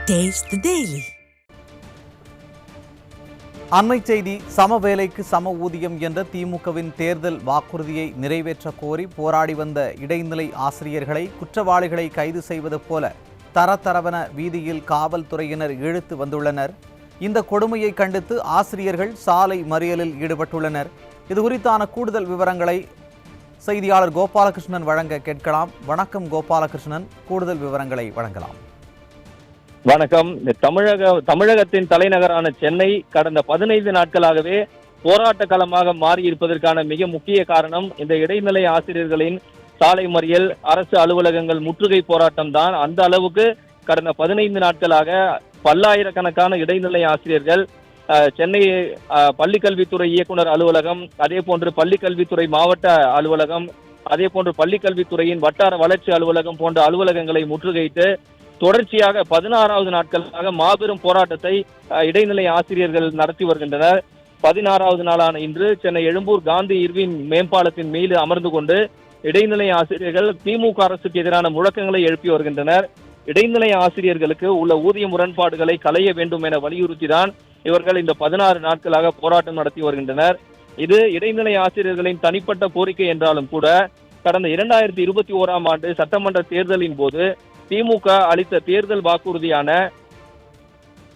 Taste the Daily. அண்மை செய்தி. சம வேலைக்கு சம ஊதியம் என்ற திமுகவின் தேர்தல் வாக்குறுதியை நிறைவேற்ற கோரி போராடி வந்த இடைநிலை ஆசிரியர்களை குற்றவாளிகளை கைது செய்வது போல தரதரவென வீதியில் காவல்துறையினர் இழுத்து வந்துள்ளனர். இந்த கொடுமையை கண்டித்து ஆசிரியர்கள் சாலை மறியலில் ஈடுபட்டுள்ளனர். இது குறித்தான கூடுதல் விவரங்களை செய்தியாளர் கோபாலகிருஷ்ணன் வழங்க கேட்கலாம். வணக்கம் கோபாலகிருஷ்ணன், கூடுதல் விவரங்களை வழங்கலாம். வணக்கம். தமிழகத்தின் தலைநகரான சென்னை கடந்த 15 நாட்களாகவே போராட்ட களமாக மாறி இருப்பதற்கான மிக முக்கிய காரணம் இந்த இடைநிலை ஆசிரியர்களின் சாலை மறியல், அரசு அலுவலகங்கள் முற்றுகை போராட்டம் தான். அந்த அளவுக்கு கடந்த 15 நாட்களாக பல்லாயிரக்கணக்கான இடைநிலை ஆசிரியர்கள் சென்னை பள்ளிக்கல்வித்துறை இயக்குனர் அலுவலகம், அதே போன்று பள்ளிக்கல்வித்துறை மாவட்ட அலுவலகம், அதே போன்று பள்ளிக்கல்வித்துறையின் வட்டார வளர்ச்சி அலுவலகம் போன்ற அலுவலகங்களை முற்றுகையிட்டு தொடர்ச்சியாக 16வது நாட்களாக மாபெரும் போராட்டத்தை இடைநிலை ஆசிரியர்கள் நடத்தி வருகின்றனர். 16வது நாளான இன்று சென்னை எழும்பூர் காந்தி இர்வின் மேம்பாலத்தின் மீது அமர்ந்து கொண்டு இடைநிலை ஆசிரியர்கள் திமுக அரசுக்கு எதிரான முழக்கங்களை எழுப்பி வருகின்றனர். இடைநிலை ஆசிரியர்களுக்கு உள்ள ஊதிய முரண்பாடுகளை களைய வேண்டும் என வலியுறுத்திதான் இவர்கள் இந்த 16 நாட்களாக போராட்டம் நடத்தி வருகின்றனர். இது இடைநிலை ஆசிரியர்களின் தனிப்பட்ட கோரிக்கை என்றாலும் கூட கடந்த 2021ஆம் ஆண்டு சட்டமன்ற தேர்தலின் போது திமுக அளித்த தேர்தல் வாக்குறுதியான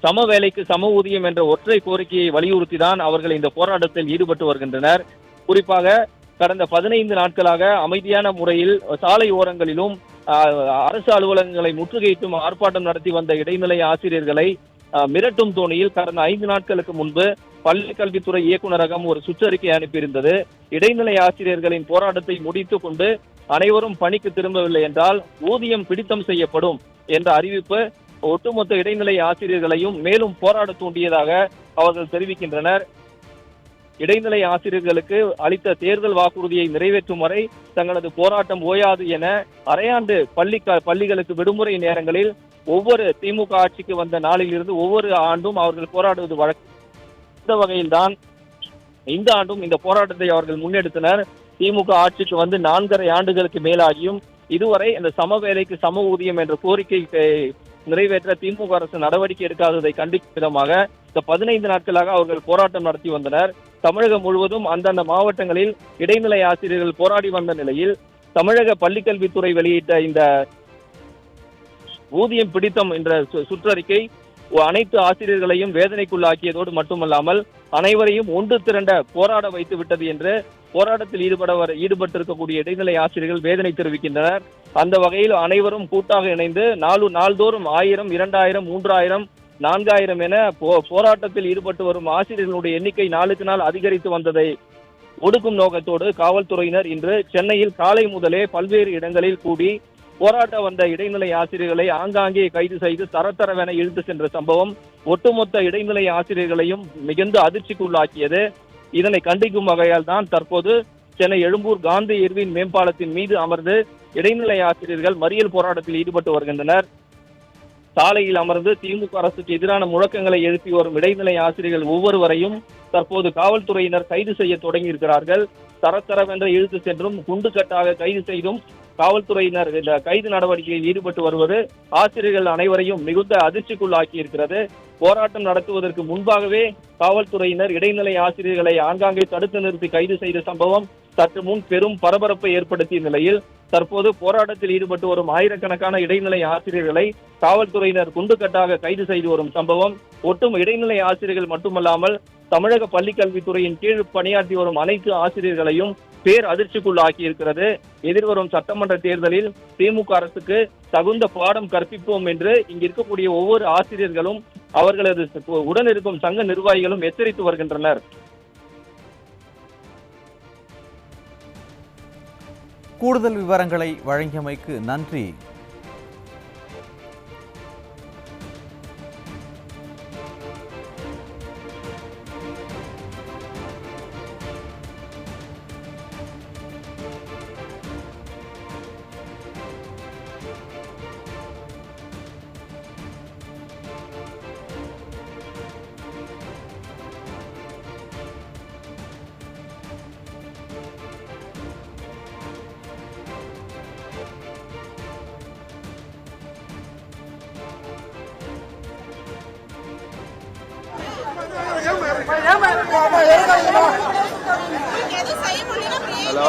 சம வேலைக்கு சம ஊதியம் என்ற ஒற்றை கோரிக்கையை வலியுறுத்திதான் அவர்கள் இந்த போராட்டத்தில் ஈடுபட்டு வருகின்றனர். குறிப்பாக கடந்த 15 நாட்களாக அமைதியான முறையில் சாலை ஓரங்களிலும் அரசு அலுவலகங்களை முற்றுகையிட்டும் ஆர்ப்பாட்டம் நடத்தி வந்த இடைநிலை ஆசிரியர்களை மிரட்டும் தோணியில் கடந்த 5 நாட்களுக்கு முன்பு பள்ளி கல்வித்துறை இயக்குநரகம் ஒரு சுற்றறிக்கை அனுப்பியிருந்தது. இடைநிலை ஆசிரியர்களின் போராட்டத்தை முடித்துக் கொண்டு அனைவரும் பணிக்கு திரும்பவில்லை என்றால் ஊதியம் பிடித்தம் செய்யப்படும் என்ற அறிவிப்பு ஒட்டுமொத்த இடைநிலை ஆசிரியர்களையும் மேலும் போராட தூண்டியதாக அவர்கள் தெரிவிக்கின்றனர். இடைநிலை ஆசிரியர்களுக்கு அளித்த தேர்தல் வாக்குறுதியை நிறைவேற்றும் வரை தங்களது போராட்டம் ஓயாது என அரையாண்டு பள்ளிகளுக்கு விடுமுறை நேரங்களில் ஒவ்வொரு திமுக ஆட்சிக்கு வந்த நாளில் இருந்து ஒவ்வொரு ஆண்டும் அவர்கள் போராடுவது வழக்கு. இந்த வகையில்தான் இந்த ஆண்டும் இந்த போராட்டத்தை அவர்கள் முன்னெடுத்தனர். திமுக ஆட்சிக்கு வந்து 4.5 ஆண்டுகளுக்கு மேலாகியும் இதுவரை இந்த சம வேலைக்கு சம ஊதியம் என்ற கோரிக்கை நிறைவேற்ற திமுக அரசு நடவடிக்கை எடுக்காததை கண்டிக்கும் விதமாக இந்த 15 நாட்களாக அவர்கள் போராட்டம் நடத்தி வந்தனர். தமிழகம் முழுவதும் அந்தந்த மாவட்டங்களில் இடைநிலை ஆசிரியர்கள் போராடி வந்த நிலையில் தமிழக பள்ளிக்கல்வித்துறை வெளியிட்ட இந்த ஊதியம் பிடித்தம் என்ற சுற்றறிக்கை அனைத்து ஆசிரியர்களையும் வேதனைக்குள்ளாக்கியதோடு மட்டுமல்லாமல் அனைவரையும் ஒன்று திரண்ட போராட வைத்து விட்டது என்று போராட்டத்தில் ஈடுபட்டிருக்கக்கூடிய இடைநிலை ஆசிரியர்கள் வேதனை தெரிவிக்கின்றனர். அந்த வகையில் அனைவரும் கூட்டாக இணைந்து நாள்தோறும் 1000, 2000, 3000, 4000 என போராட்டத்தில் ஈடுபட்டு வரும் ஆசிரியர்களுடைய எண்ணிக்கை நாளுக்கு நாள் அதிகரித்து வந்ததை ஒடுக்கும் நோக்கத்தோடு காவல்துறையினர் இன்று சென்னையில் காலை முதலே பல்வேறு இடங்களில் கூடி போராட்ட வந்த இடைநிலை ஆசிரியர்களை ஆங்காங்கே கைது செய்து தரதரவென இழுத்து சென்ற சம்பவம் ஒட்டுமொத்த இடைநிலை ஆசிரியர்களையும் மிகுந்த அதிர்ச்சிக்குள்ளாக்கியது. இதனை கண்டிக்கும் வகையால் தான் தற்போது சென்னை எழும்பூர் காந்தி இர்வின் மேம்பாலத்தின் மீது அமர்ந்து இடைநிலை ஆசிரியர்கள் மறியல் போராட்டத்தில் ஈடுபட்டு வருகின்றனர். சாலையில் அமர்ந்து திமுக அரசுக்கு எதிரான முழக்கங்களை எழுப்பி வரும் இடைநிலை ஆசிரியர்கள் ஒவ்வொருவரையும் தற்போது காவல்துறையினர் கைது செய்ய தொடங்கி இருக்கிறார்கள். தரதரவென்ற இழுத்து சென்றும் குண்டுக்கட்டாக கைது செய்தும் காவல்துறையினர் இந்த கைது நடவடிக்கையில் ஈடுபட்டு வருவது ஆசிரியர்கள் அனைவரையும் மிகுந்த அதிர்ச்சிக்குள்ளாக்கி இருக்கிறது. போராட்டம் நடத்துவதற்கு முன்பாகவே காவல்துறையினர் இடைநிலை ஆசிரியர்களை ஆங்காங்கே தடுத்து நிறுத்தி கைது செய்த சம்பவம் சற்று முன் பெரும் பரபரப்பை ஏற்படுத்திய நிலையில் தற்போது போராட்டத்தில் ஈடுபட்டு வரும் ஆயிரக்கணக்கான இடைநிலை ஆசிரியர்களை காவல்துறையினர் குண்டுக்கட்டாக கைது செய்து வரும் சம்பவம் ஒட்டும் இடைநிலை ஆசிரியர்கள் மட்டுமல்லாமல் தமிழக பள்ளிக்கல்வித்துறையின் கீழ் பணியாற்றி வரும் அனைத்து ஆசிரியர்களையும் பேர் அதிர்ச்சிக்குள்ளாக்கி இருக்கிறது. எதிர்வரும் சட்டமன்ற தேர்தலில் திமுக அரசுக்கு தகுந்த பாடம் கற்பிப்போம் என்று இங்கு இருக்கக்கூடிய ஒவ்வொரு ஆசிரியர்களும் அவர்களது உடன் இருக்கும் சங்க நிர்வாகிகளும் எச்சரித்து வருகின்றனர். கூடுதல் விவரங்களை வழங்கியமைக்கு நன்றி. ஹலோ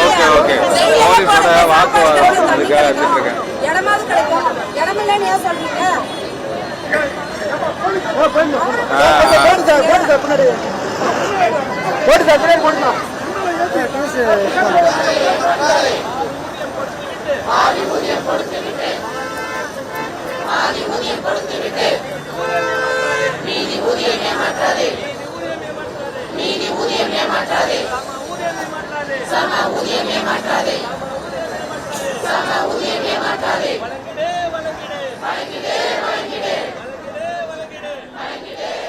ஓகே ஓகே போலீஸோட வாக்குவாதம் அதுக்காக வச்சுருக்கேன். இடமாவது கிடைக்கும், இடமில்லைன்னு ஏன் சொல்றீங்க?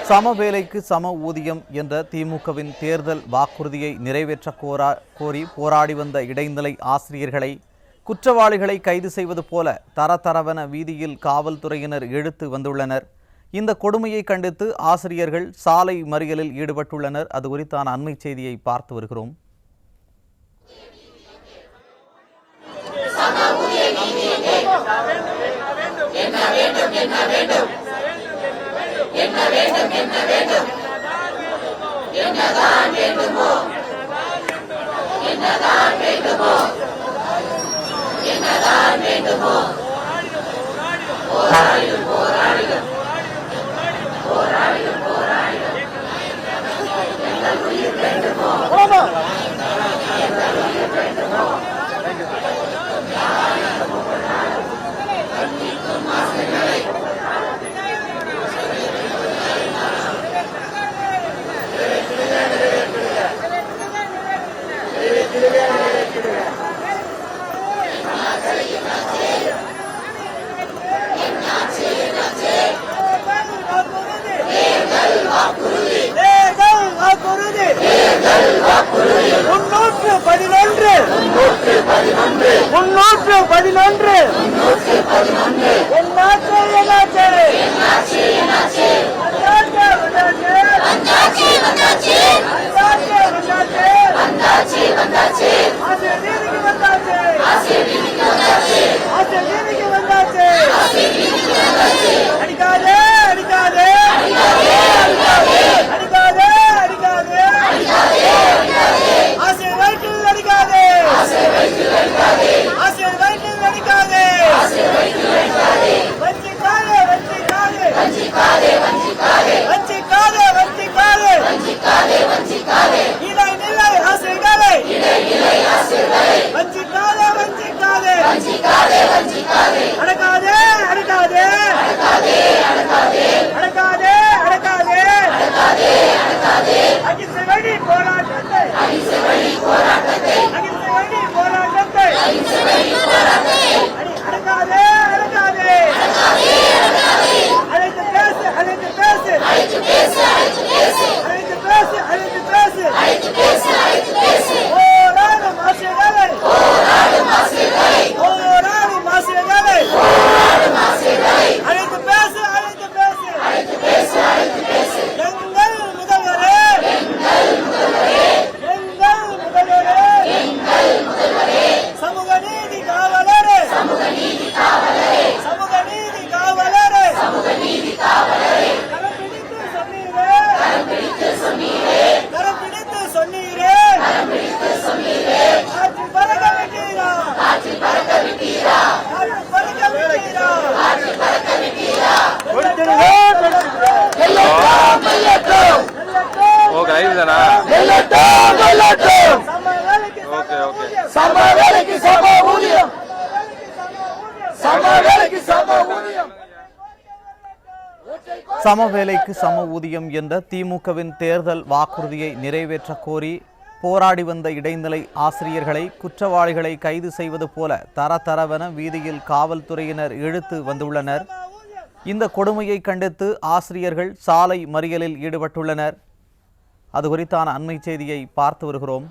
சம வேலைக்கு சம ஊதியம் என்ற திமுகவின் தேர்தல் வாக்குறுதியை நிறைவேற்ற கோரி போராடி வந்த இடைநிலை ஆசிரியர்களை குற்றவாளிகளை கைது செய்வது போல தரதரவென வீதியில் காவல்துறையினர் இழுத்து வந்துள்ளனர். இந்த கொடுமையை கண்டித்து ஆசிரியர்கள் சாலை மறியலில் ஈடுபட்டுள்ளனர். அது குறித்தான அண்மை செய்தியை பார்த்து வருகிறோம். சம வேலைக்கு சம ஊதியம் என்ற திமுகவின் தேர்தல் வாக்குறுதியை நிறைவேற்ற கோரி போராடி வந்த இடைநிலை ஆசிரியர்களை குற்றவாளிகளை கைது செய்வது போல தரதரவென வீதியில் காவல்துறையினர் இழுத்து வந்துள்ளனர். இந்த கொடுமையை கண்டித்து ஆசிரியர்கள் சாலை மறியலில் ஈடுபட்டுள்ளனர். அது குறித்தான அண்மை செய்தியை பார்த்து வருகிறோம்.